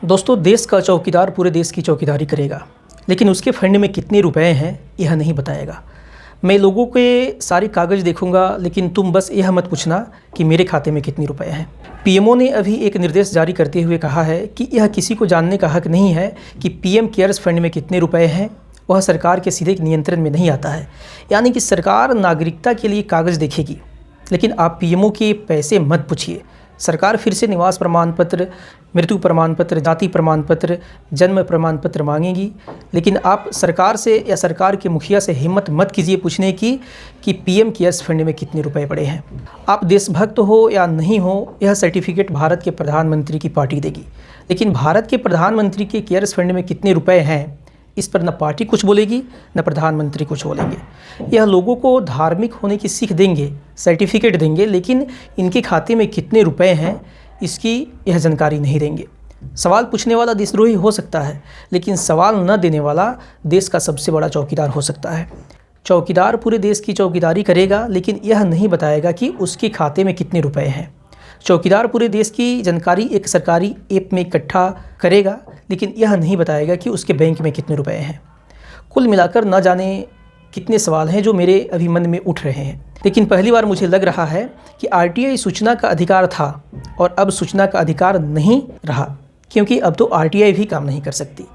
दोस्तों, देश का चौकीदार पूरे देश की चौकीदारी करेगा, लेकिन उसके फंड में कितने रुपए हैं यह नहीं बताएगा। मैं लोगों के सारे कागज़ देखूंगा, लेकिन तुम बस यह मत पूछना कि मेरे खाते में कितने रुपए हैं। पीएमओ ने अभी एक निर्देश जारी करते हुए कहा है कि यह किसी को जानने का हक नहीं है कि पीएम केयर्स फंड में कितने रुपए हैं। वह सरकार के सीधे नियंत्रण में नहीं आता है। यानी कि सरकार नागरिकता के लिए कागज़ देखेगी, लेकिन आप पीएमओ के पैसे मत पूछिए। सरकार फिर से निवास प्रमाण पत्र, मृत्यु प्रमाण पत्र, जाति प्रमाण पत्र, जन्म प्रमाण पत्र मांगेगी, लेकिन आप सरकार से या सरकार के मुखिया से हिम्मत मत कीजिए पूछने की कि पीएम केयर्स फंड में कितने रुपए पड़े हैं। आप देशभक्त हो या नहीं हो, यह सर्टिफिकेट भारत के प्रधानमंत्री की पार्टी देगी, लेकिन भारत के प्रधानमंत्री के केयर्स फंड में कितने रुपए हैं इस पर न पार्टी कुछ बोलेगी न प्रधानमंत्री कुछ बोलेंगे। यह लोगों को धार्मिक होने की सीख देंगे, सर्टिफिकेट देंगे, लेकिन इनके खाते में कितने रुपए हैं इसकी यह जानकारी नहीं देंगे। सवाल पूछने वाला देशद्रोही हो सकता है, लेकिन सवाल न देने वाला देश का सबसे बड़ा चौकीदार हो सकता है। चौकीदार पूरे देश की चौकीदारी करेगा, लेकिन यह नहीं बताएगा कि उसके खाते में कितने रुपए हैं। चौकीदार पूरे देश की जानकारी एक सरकारी ऐप में इकट्ठा करेगा, लेकिन यह नहीं बताएगा कि उसके बैंक में कितने रुपए हैं। कुल मिलाकर न जाने कितने सवाल हैं जो मेरे अभी मन में उठ रहे हैं, लेकिन पहली बार मुझे लग रहा है कि आरटीआई सूचना का अधिकार था और अब सूचना का अधिकार नहीं रहा, क्योंकि अब तो आरटीआई भी काम नहीं कर सकती।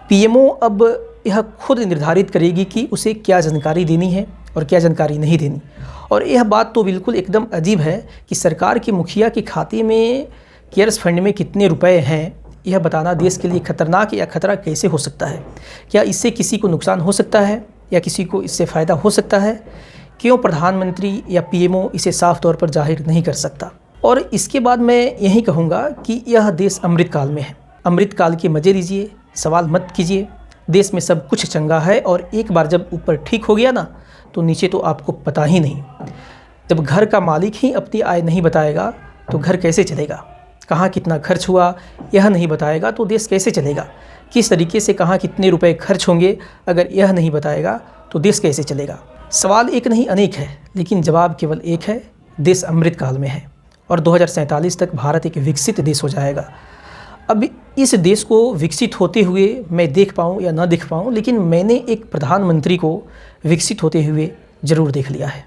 पीएमओ अब यह खुद निर्धारित करेगी कि उसे क्या जानकारी देनी है और क्या जानकारी नहीं देनी। और यह बात तो बिल्कुल एकदम अजीब है कि सरकार के मुखिया के खाते में केयर्स फंड में कितने रुपए हैं यह बताना देश के लिए खतरनाक या खतरा कैसे हो सकता है। क्या इससे किसी को नुकसान हो सकता है या किसी को इससे फ़ायदा हो सकता है? क्यों प्रधानमंत्री या पीएमओ इसे साफ तौर पर जाहिर नहीं कर सकता? और इसके बाद मैं यही कहूँगा कि यह देश अमृतकाल में है। अमृतकाल के मज़े लीजिए, सवाल मत कीजिए। देश में सब कुछ चंगा है और एक बार जब ऊपर ठीक हो गया ना, तो नीचे तो आपको पता ही नहीं। जब घर का मालिक ही अपनी आय नहीं बताएगा तो घर कैसे चलेगा? कहाँ कितना खर्च हुआ यह नहीं बताएगा तो देश कैसे चलेगा? किस तरीके से कहाँ कितने रुपए खर्च होंगे अगर यह नहीं बताएगा तो देश कैसे चलेगा? सवाल एक नहीं अनेक है, लेकिन जवाब केवल एक है। देश अमृतकाल में है और 2047 तक भारत एक विकसित देश हो जाएगा। अब इस देश को विकसित होते हुए मैं देख पाऊँ या ना देख पाऊँ, लेकिन मैंने एक प्रधानमंत्री को विकसित होते हुए ज़रूर देख लिया है।